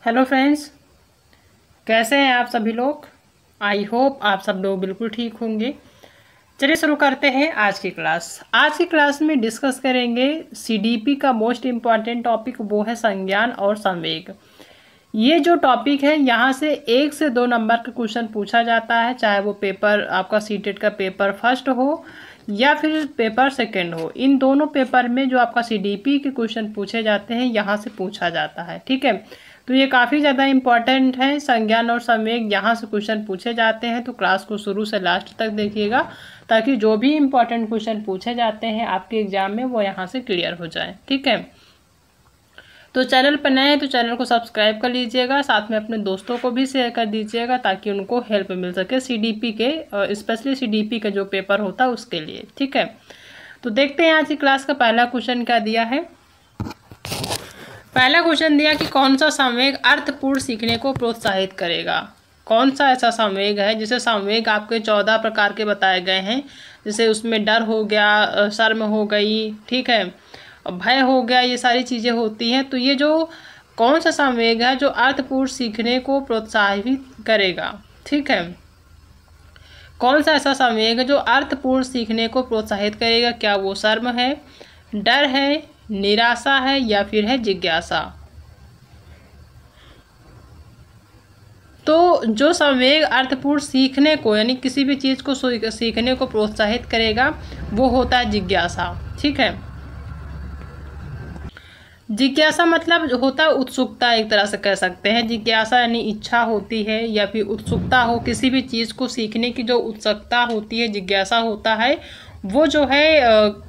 Hello friends, कैसे हैं आप सभी लोग। आई होप आप सब लोग बिल्कुल ठीक होंगे। चलिए शुरू करते हैं आज की क्लास। आज की क्लास में डिस्कस करेंगे सीडीपी का मोस्ट इम्पॉर्टेंट टॉपिक, वो है संज्ञान और संवेग। ये जो टॉपिक है यहाँ से 1 से 2 नंबर का क्वेश्चन पूछा जाता है, चाहे वो पेपर आपका सीटेट का पेपर फर्स्ट हो या फिर पेपर सेकंड हो। इन दोनों पेपर में जो आपका सीडीपी के क्वेश्चन पूछे जाते हैं यहाँ से पूछा जाता है। ठीक है, तो ये काफ़ी ज़्यादा इम्पॉर्टेंट है। संज्ञान और संवेग यहाँ से क्वेश्चन पूछे जाते हैं, तो क्लास को शुरू से लास्ट तक देखिएगा ताकि जो भी इम्पॉर्टेंट क्वेश्चन पूछे जाते हैं आपके एग्जाम में वो यहाँ से क्लियर हो जाए। ठीक है, तो चैनल पर नए हैं तो चैनल को सब्सक्राइब कर लीजिएगा, साथ में अपने दोस्तों को भी शेयर कर दीजिएगा ताकि उनको हेल्प मिल सके सीडीपी के, स्पेशली सीडीपी का जो पेपर होता है उसके लिए। ठीक है, तो देखते हैं आज की क्लास का पहला क्वेश्चन क्या दिया है। पहला क्वेश्चन दिया कि कौन सा संवेग अर्थपूर्ण सीखने को प्रोत्साहित करेगा। कौन सा ऐसा संवेग है, जैसे संवेग आपके 14 प्रकार के बताए गए हैं, जैसे उसमें डर हो गया, शर्म हो गई, ठीक है, भय हो गया, ये सारी चीज़ें होती हैं। तो ये जो कौन सा संवेग है जो अर्थपूर्ण सीखने को प्रोत्साहित करेगा। ठीक है, कौन सा ऐसा संवेग है जो अर्थपूर्ण सीखने को प्रोत्साहित करेगा। क्या वो शर्म है, डर है, निराशा है या फिर है जिज्ञासा। तो जो संवेग अर्थपूर्ण सीखने को यानी किसी भी चीज़ को सीखने को प्रोत्साहित करेगा वो होता है जिज्ञासा। ठीक है, जिज्ञासा मतलब होता है उत्सुकता, एक तरह से कह सकते हैं। जिज्ञासा यानी इच्छा होती है या फिर उत्सुकता हो, किसी भी चीज़ को सीखने की जो उत्सुकता होती है, जिज्ञासा होता है, वो जो है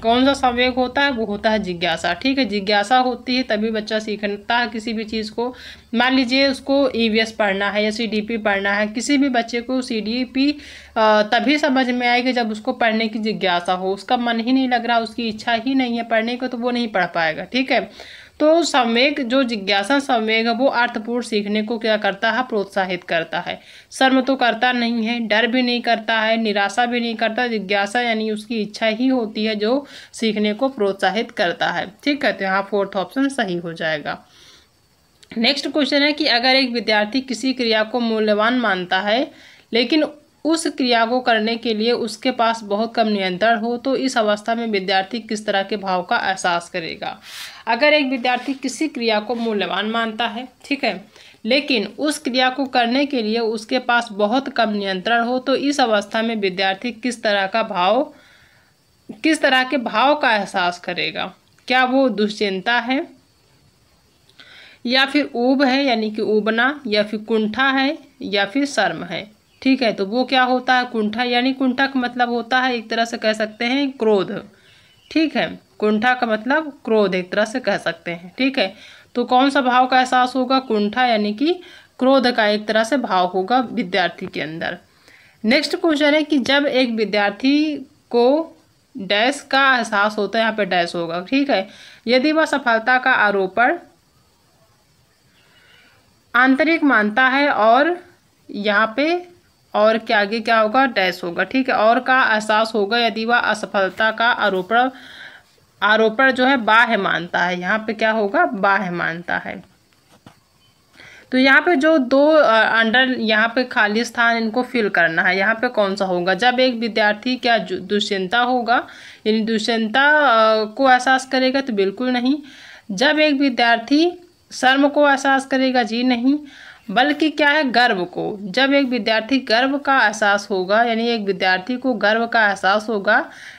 कौन सा संवेग होता है, वो होता है जिज्ञासा। ठीक है, जिज्ञासा होती है तभी बच्चा सीखता है किसी भी चीज़ को। मान लीजिए उसको ईवीएस पढ़ना है या सीडीपी पढ़ना है, किसी भी बच्चे को सीडीपी तभी समझ में आएगी जब उसको पढ़ने की जिज्ञासा हो। उसका मन ही नहीं लग रहा, उसकी इच्छा ही नहीं है पढ़ने को, तो वो नहीं पढ़ पाएगा। ठीक है, तो संवेग जो जिज्ञासा संवेग है वो अर्थपूर्ण सीखने को क्या करता है, प्रोत्साहित करता है। शर्म तो करता नहीं है, डर भी नहीं करता है, निराशा भी नहीं करता। जिज्ञासा यानी उसकी इच्छा ही होती है जो सीखने को प्रोत्साहित करता है। ठीक है, तो यहाँ फोर्थ ऑप्शन सही हो जाएगा। नेक्स्ट क्वेश्चन है कि अगर एक विद्यार्थी किसी क्रिया को मूल्यवान मानता है लेकिन उस क्रिया को करने के लिए उसके पास बहुत कम नियंत्रण हो, तो इस अवस्था में विद्यार्थी किस तरह के भाव का एहसास करेगा। अगर एक विद्यार्थी किसी क्रिया को मूल्यवान मानता है, ठीक है, लेकिन उस क्रिया को करने के लिए उसके पास बहुत कम नियंत्रण हो, तो इस अवस्था में विद्यार्थी किस तरह के भाव का एहसास करेगा। क्या वो दुश्चिंता है या फिर ऊब है यानी कि ऊबना, या फिर कुंठा है या फिर शर्म है। ठीक है, तो वो क्या होता है, कुंठा, यानी कुंठा का मतलब होता है एक तरह से कह सकते हैं क्रोध। ठीक है, कुंठा का मतलब क्रोध एक तरह से कह सकते हैं। ठीक है, तो कौन सा भाव का एहसास होगा, कुंठा यानी कि क्रोध का एक तरह से भाव होगा विद्यार्थी के अंदर। नेक्स्ट क्वेश्चन है कि जब एक विद्यार्थी को डैश का एहसास होता है, यहाँ पे डैश होगा। ठीक है, यदि वह सफलता का आरोपण आंतरिक मानता है, और यहाँ पे और के आगे क्या होगा, डैश होगा। ठीक है, और का एहसास होगा यदि वह असफलता का आरोपण जो है बाह्य मानता है। यहाँ पे क्या होगा, बाह्य मानता है। तो यहाँ पे जो दो अंडर यहाँ पे खाली स्थान इनको फिल करना है। यहाँ पे कौन सा होगा, जब एक विद्यार्थी क्या दुश्चिंता होगा यानी दुश्चिंता को एहसास करेगा, तो बिल्कुल नहीं। जब एक विद्यार्थी शर्म को एहसास करेगा, जी नहीं, बल्कि क्या है, गर्व को। जब एक विद्यार्थी गर्व का एहसास होगा यानी एक विद्यार्थी को गर्व का एहसास होगा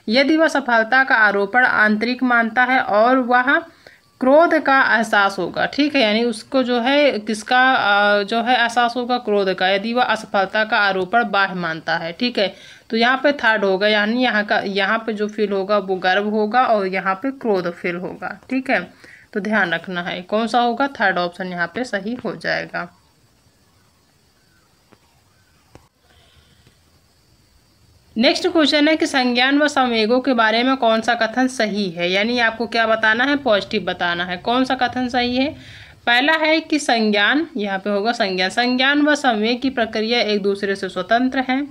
यदि वह सफलता का आरोपण आंतरिक मानता है और वह क्रोध का एहसास होगा। ठीक है, यानी उसको जो है किसका जो है एहसास होगा, क्रोध का, यदि वह असफलता का आरोपण बाह्य मानता है। ठीक है, तो यहाँ पे थर्ड होगा, यानी यहाँ पे जो फील होगा वो गर्व होगा और यहाँ पे क्रोध फील होगा। ठीक है, तो ध्यान रखना है कौन सा होगा, थर्ड ऑप्शन यहाँ पे सही हो जाएगा। नेक्स्ट क्वेश्चन है कि संज्ञान व संवेगों के बारे में कौन सा कथन सही है, यानी आपको क्या बताना है, पॉजिटिव बताना है। कौन सा कथन सही है, पहला है कि संज्ञान, यहाँ पे होगा संज्ञान व संवेग की प्रक्रिया एक दूसरे से स्वतंत्र हैं।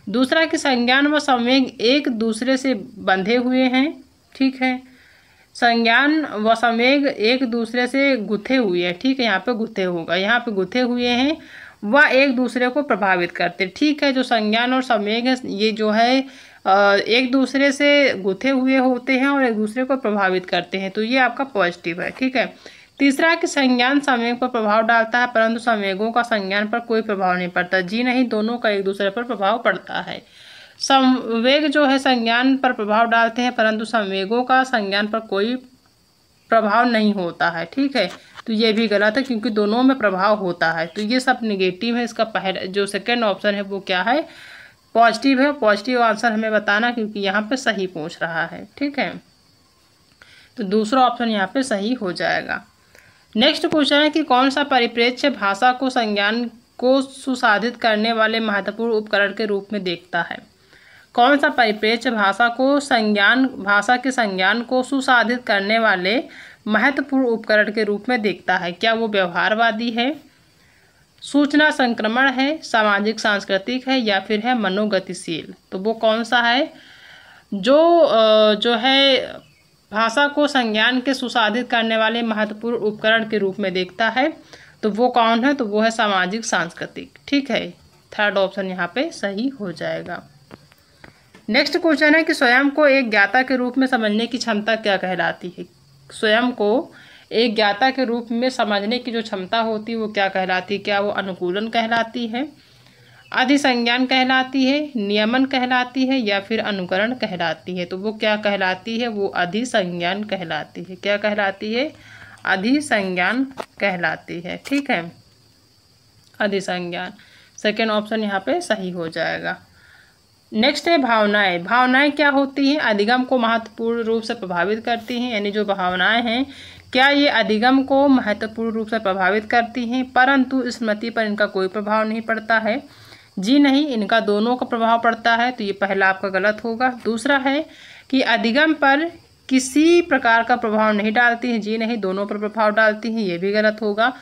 दूसरा कि संज्ञान व संवेग एक दूसरे से बंधे हुए हैं। ठीक है, संज्ञान व संवेग एक दूसरे से गुथे हुए हैं, ठीक है, यहाँ पे गुथे होगा, यहाँ पे गुथे हुए हैं, वह एक दूसरे को प्रभावित करते, ठीक है। जो संज्ञान और संवेग है ये जो है एक दूसरे से गुथे हुए होते हैं और एक दूसरे को प्रभावित करते हैं, तो ये आपका पॉजिटिव है, ठीक है। तीसरा कि संज्ञान संवेग पर प्रभाव डालता है परंतु संवेगों का संज्ञान पर कोई प्रभाव नहीं पड़ता, जी नहीं, दोनों का एक दूसरे पर प्रभाव पड़ता है। संवेग जो है संज्ञान पर प्रभाव डालते हैं परंतु संवेगों का संज्ञान पर कोई प्रभाव नहीं होता है, ठीक है, तो ये भी गलत है क्योंकि दोनों में प्रभाव होता है, तो ये सब निगेटिव है। इसका पहला जो सेकंड ऑप्शन है वो क्या है, पॉजिटिव है। पॉजिटिव आंसर हमें बताना क्योंकि यहाँ पे सही पूछ रहा है, ठीक है, तो दूसरा ऑप्शन यहाँ पे सही हो जाएगा। नेक्स्ट क्वेश्चन है कि कौन सा परिप्रेक्ष्य भाषा को संज्ञान को सुसाधित करने वाले महत्वपूर्ण उपकरण के रूप में देखता है। कौन सा परिप्रेक्ष्य भाषा के संज्ञान को सुसाधित करने वाले महत्वपूर्ण उपकरण के रूप में देखता है। क्या वो व्यवहारवादी है, सूचना संक्रमण है, सामाजिक सांस्कृतिक है या फिर है मनोगतिशील। तो वो कौन सा है जो है भाषा को संज्ञान के सुसाधित करने वाले महत्वपूर्ण उपकरण के रूप में देखता है, तो वो कौन है, तो वो है सामाजिक सांस्कृतिक, ठीक है। थर्ड ऑप्शन यहाँ पे सही हो जाएगा। नेक्स्ट क्वेश्चन है कि स्वयं को एक ज्ञाता के रूप में समझने की क्षमता क्या कहलाती है। स्वयं को एक ज्ञाता के रूप में समझने की जो क्षमता होती है वो क्या कहलाती है। क्या वो अनुकूलन कहलाती है, अधिसंज्ञान कहलाती है, नियमन कहलाती है या फिर अनुकरण कहलाती है। तो वो क्या कहलाती है, वो अधिसंज्ञान कहलाती है। क्या कहलाती है, अधिसंज्ञान कहलाती है, ठीक है, अधिसंज्ञान। सेकेंड ऑप्शन यहाँ पे सही हो जाएगा। नेक्स्ट है भावनाएं। भावनाएं क्या होती हैं, अधिगम को महत्वपूर्ण रूप से प्रभावित करती हैं, यानी जो भावनाएं हैं क्या ये अधिगम को महत्वपूर्ण रूप से प्रभावित करती हैं परंतु स्मृति पर इनका कोई प्रभाव नहीं पड़ता है। जी नहीं, इनका दोनों का प्रभाव पड़ता है, तो ये पहला आपका गलत होगा। दूसरा है कि अधिगम पर किसी प्रकार का प्रभाव नहीं डालती है। जी नहीं, दोनों पर प्रभाव डालती हैं, ये भी गलत होगा।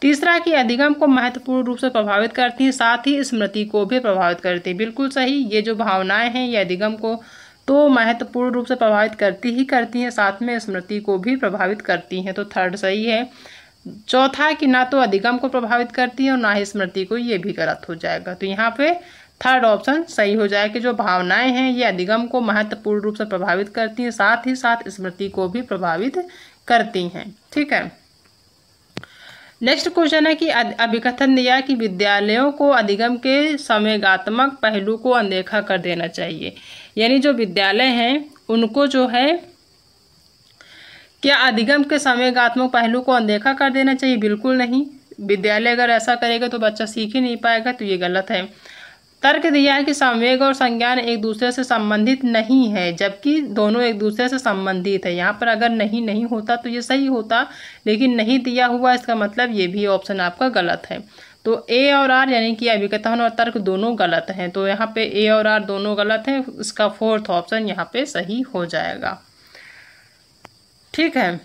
तीसरा कि अधिगम को महत्वपूर्ण रूप से प्रभावित करती हैं, साथ ही स्मृति को भी प्रभावित करती है। बिल्कुल सही, ये जो भावनाएं हैं ये अधिगम को तो महत्वपूर्ण रूप से प्रभावित करती हैं, साथ में स्मृति को भी प्रभावित करती हैं, तो थर्ड सही है। चौथा कि ना तो अधिगम को प्रभावित करती है और ना ही स्मृति को, ये भी गलत हो जाएगा। तो यहाँ पे थर्ड ऑप्शन सही हो जाएगा कि जो भावनाएं हैं ये अधिगम को महत्वपूर्ण रूप से प्रभावित करती हैं, साथ ही साथ स्मृति को भी प्रभावित करती हैं, ठीक है। नेक्स्ट क्वेश्चन है कि अभिकथन दिया कि विद्यालयों को अधिगम के संवेगात्मक पहलू को अनदेखा कर देना चाहिए, यानी जो विद्यालय हैं उनको जो है क्या अधिगम के संवेगात्मक पहलू को अनदेखा कर देना चाहिए। बिल्कुल नहीं, विद्यालय अगर ऐसा करेगा तो बच्चा सीख ही नहीं पाएगा, तो ये गलत है। तर्क दिया है कि संवेग और संज्ञान एक दूसरे से संबंधित नहीं है जबकि दोनों एक दूसरे से संबंधित है। यहाँ पर अगर नहीं होता तो ये सही होता, लेकिन नहीं दिया हुआ, इसका मतलब ये भी ऑप्शन आपका गलत है। तो ए और आर यानी कि अभिकथन और तर्क दोनों गलत हैं, तो यहाँ पे ए और आर दोनों गलत हैं, इसका फोर्थ ऑप्शन यहाँ पे सही हो जाएगा, ठीक है।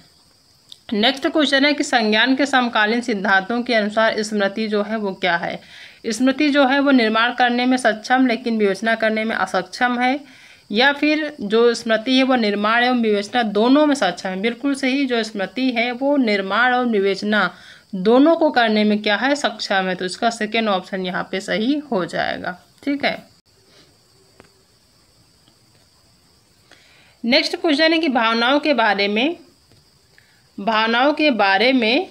नेक्स्ट क्वेश्चन है कि संज्ञान के समकालीन सिद्धांतों के अनुसार स्मृति जो है वो क्या है। स्मृति जो है वो निर्माण करने में सक्षम लेकिन विवेचना करने में असक्षम है, या फिर जो स्मृति है वो निर्माण एवं विवेचना दोनों में सक्षम है। बिल्कुल सही, जो स्मृति है वो निर्माण और विवेचना दोनों को करने में क्या है, सक्षम है, तो इसका सेकेंड ऑप्शन यहाँ पे सही हो जाएगा, ठीक है। नेक्स्ट क्वेश्चन है कि भावनाओं के बारे में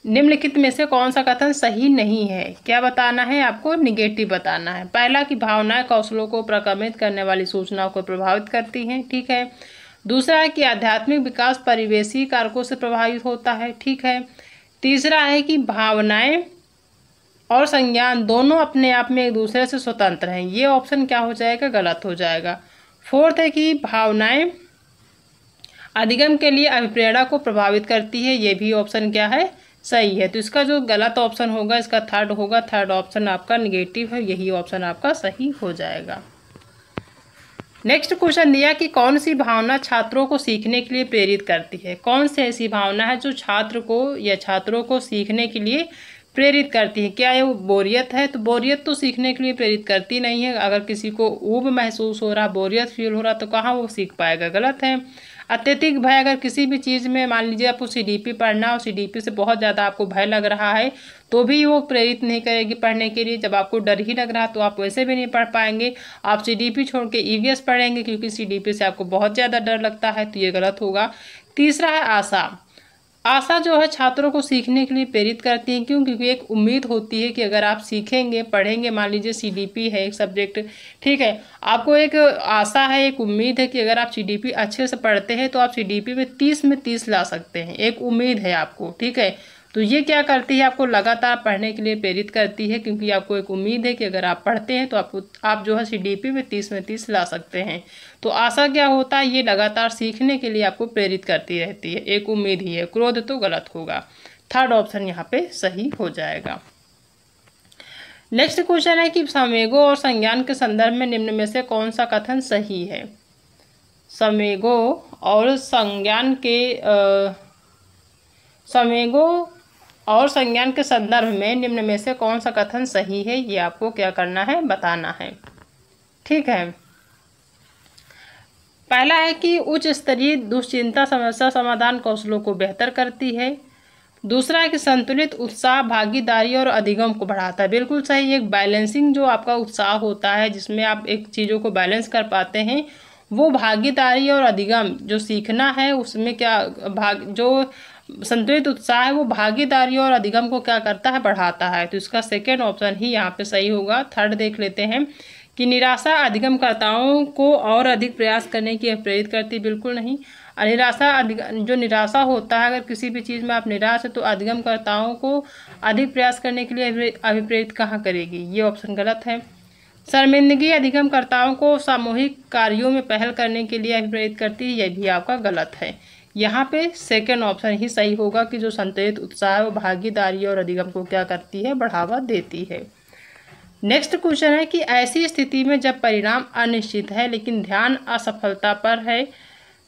निम्नलिखित में से कौन सा कथन सही नहीं है। क्या बताना है आपको, निगेटिव बताना है। पहला कि भावनाएं कौशलों को प्रकर्मित करने वाली सूचनाओं को प्रभावित करती हैं, ठीक है। दूसरा है कि आध्यात्मिक विकास परिवेशी कारकों से प्रभावित होता है, ठीक है। तीसरा है कि भावनाएं और संज्ञान दोनों अपने आप में एक दूसरे से स्वतंत्र हैं, ये ऑप्शन क्या हो जाएगा, गलत हो जाएगा। फोर्थ है कि भावनाएं अधिगम के लिए अभिप्रेरणा को प्रभावित करती है, ये भी ऑप्शन क्या है, सही है। तो इसका जो गलत ऑप्शन होगा इसका थर्ड होगा, थर्ड ऑप्शन आपका निगेटिव है, यही ऑप्शन आपका सही हो जाएगा। नेक्स्ट क्वेश्चन दिया कि कौन सी भावना छात्रों को सीखने के लिए प्रेरित करती है। कौन सी ऐसी भावना है जो छात्र को या छात्रों को सीखने के लिए प्रेरित करती है। क्या ये बोरियत है, तो बोरियत तो सीखने के लिए प्रेरित करती नहीं है। अगर किसी को ऊब महसूस हो रहा, बोरियत फील हो रहा, तो कहाँ वो सीख पाएगा, गलत है। अत्यधिक भय, अगर किसी भी चीज़ में मान लीजिए आपको सीडीपी पढ़ना और सीडीपी से बहुत ज़्यादा आपको भय लग रहा है तो भी वो प्रेरित नहीं करेगी पढ़ने के लिए। जब आपको डर ही लग रहा तो आप वैसे भी नहीं पढ़ पाएंगे, आप सीडीपी छोड़ के ईवीएस पढ़ेंगे क्योंकि सीडीपी से आपको बहुत ज़्यादा डर लगता है, तो ये गलत होगा। तीसरा है आशा। आशा जो है छात्रों को सीखने के लिए प्रेरित करती है। क्यों? क्योंकि एक उम्मीद होती है कि अगर आप सीखेंगे पढ़ेंगे, मान लीजिए सीडीपी है एक सब्जेक्ट, ठीक है, आपको एक आशा है, एक उम्मीद है कि अगर आप सीडीपी अच्छे से पढ़ते हैं तो आप सीडीपी में 30 ला सकते हैं, एक उम्मीद है आपको, ठीक है। तो ये क्या करती है, आपको लगातार पढ़ने के लिए प्रेरित करती है क्योंकि आपको एक उम्मीद है कि अगर आप पढ़ते हैं तो आप जो है सीडीपी में 30 ला सकते हैं। तो आशा क्या होता है, ये लगातार सीखने के लिए आपको प्रेरित करती रहती है, एक उम्मीद ही है। क्रोध तो गलत होगा, थर्ड ऑप्शन यहाँ पे सही हो जाएगा। नेक्स्ट क्वेश्चन है कि संवेगों और संज्ञान के संदर्भ में निम्न में से कौन सा कथन सही है। संवेगों और संज्ञान के संदर्भ में निम्न में से कौन सा कथन सही है, ये आपको क्या करना है, बताना है, ठीक है। पहला है कि उच्च स्तरीय दुश्चिंता समस्या समाधान कौशलों को बेहतर करती है। दूसरा है कि संतुलित उत्साह भागीदारी और अधिगम को बढ़ाता है। बिल्कुल सही, एक बैलेंसिंग जो आपका उत्साह होता है जिसमें आप एक चीज़ों को बैलेंस कर पाते हैं, वो भागीदारी और अधिगम जो सीखना है उसमें क्या जो संतुलित उत्साह है वो भागीदारी और अधिगम को क्या करता है, बढ़ाता है। तो इसका सेकेंड ऑप्शन ही यहाँ पे सही होगा। थर्ड देख लेते हैं कि निराशा अधिगमकर्ताओं को और अधिक प्रयास करने की प्रेरित करती, बिल्कुल नहीं। जो निराशा होता है, अगर किसी भी चीज़ में आप निराश है तो अधिगमकर्ताओं को अधिक प्रयास करने के लिए अभिप्रेरित कहाँ करेगी, ये ऑप्शन गलत है। शर्मिंदगी अधिगमकर्ताओं को सामूहिक कार्यों में पहल करने के लिए अभिप्रेरित करती है, यह भी आपका गलत है। यहाँ पे सेकेंड ऑप्शन ही सही होगा कि जो संतुलित उत्साह है वो भागीदारी और अधिगम को क्या करती है, बढ़ावा देती है। नेक्स्ट क्वेश्चन है कि ऐसी स्थिति में जब परिणाम अनिश्चित है लेकिन ध्यान असफलता पर है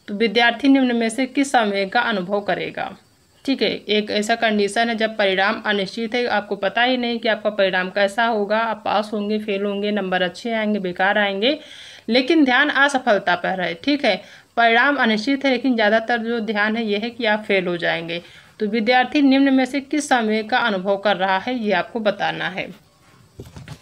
तो विद्यार्थी निम्न में से किस संवेग का अनुभव करेगा। ठीक है, एक ऐसा कंडीशन है जब परिणाम अनिश्चित है, आपको पता ही नहीं कि आपका परिणाम कैसा होगा, आप पास होंगे, फेल होंगे, नंबर अच्छे आएंगे, बेकार आएंगे, लेकिन ध्यान असफलता पर है। ठीक है, परिणाम अनिश्चित है लेकिन ज़्यादातर जो ध्यान है यह है कि आप फेल हो जाएंगे। तो विद्यार्थी निम्न में से किस संवेग का अनुभव कर रहा है, ये आपको बताना है।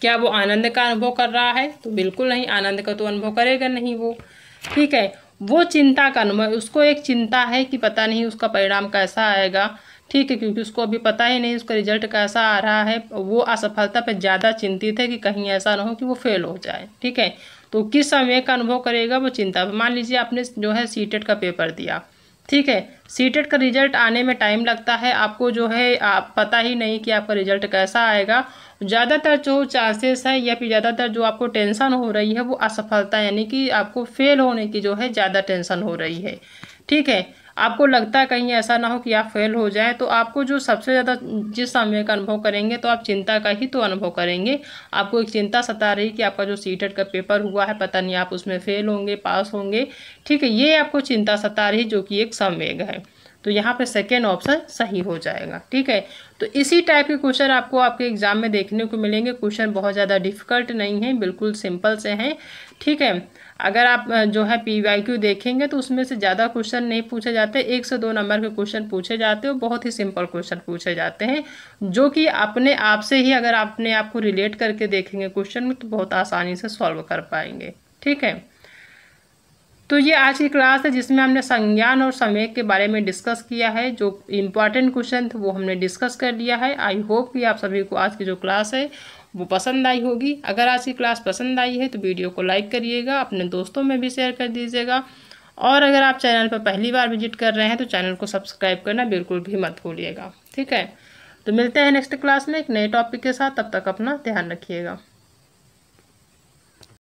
क्या वो आनंद का अनुभव कर रहा है? तो बिल्कुल नहीं, आनंद का तो अनुभव करेगा नहीं वो। ठीक है, वो चिंता का अनुभव, उसको एक चिंता है कि पता नहीं उसका परिणाम कैसा आएगा। ठीक है, क्योंकि उसको अभी पता ही नहीं उसका रिजल्ट कैसा आ रहा है, वो असफलता पे ज़्यादा चिंतित है कि कहीं ऐसा ना हो कि वो फेल हो जाए। ठीक है, तो किस संवेग का अनुभव करेगा, वो चिंता। मान लीजिए आपने जो है सीटेट का पेपर दिया, ठीक है, सीटेट का रिजल्ट आने में टाइम लगता है, आपको जो है आप पता ही नहीं कि आपका रिजल्ट कैसा आएगा। ज़्यादातर जो चांसेस है या फिर ज़्यादातर जो आपको टेंशन हो रही है वो असफलता, यानी कि आपको फेल होने की जो है ज़्यादा टेंशन हो रही है। ठीक है, आपको लगता है कहीं ऐसा ना हो कि आप फेल हो जाए, तो आपको जो सबसे ज़्यादा जिस समय का अनुभव करेंगे तो आप चिंता का ही तो अनुभव करेंगे। आपको एक चिंता सता रही कि आपका जो सीटेट का पेपर हुआ है पता नहीं आप उसमें फेल होंगे, पास होंगे। ठीक है, ये आपको चिंता सता रही जो कि एक संवेग है। तो यहाँ पे सेकेंड ऑप्शन सही हो जाएगा। ठीक है, तो इसी टाइप के क्वेश्चन आपको आपके एग्जाम में देखने को मिलेंगे। क्वेश्चन बहुत ज़्यादा डिफिकल्ट नहीं है, बिल्कुल सिंपल से हैं। ठीक है, अगर आप जो है PYQ देखेंगे तो उसमें से ज़्यादा क्वेश्चन नहीं पूछे जाते, 1 से 2 नंबर के क्वेश्चन पूछे जाते हैं, बहुत ही सिंपल क्वेश्चन पूछे जाते हैं जो कि अपने आप से ही अगर अपने आप को रिलेट करके देखेंगे क्वेश्चन में तो बहुत आसानी से सॉल्व कर पाएंगे। ठीक है, तो ये आज की क्लास है जिसमें हमने संज्ञान और संवेग के बारे में डिस्कस किया है। जो इम्पॉर्टेंट क्वेश्चन थे वो हमने डिस्कस कर लिया है। आई होप कि आप सभी को आज की जो क्लास है वो पसंद आई होगी। अगर आज की क्लास पसंद आई है तो वीडियो को लाइक करिएगा, अपने दोस्तों में भी शेयर कर दीजिएगा, और अगर आप चैनल पर पहली बार विजिट कर रहे हैं तो चैनल को सब्सक्राइब करना बिल्कुल भी मत भूलिएगा। ठीक है, तो मिलते हैं नेक्स्ट क्लास में एक नए टॉपिक के साथ, तब तक अपना ध्यान रखिएगा।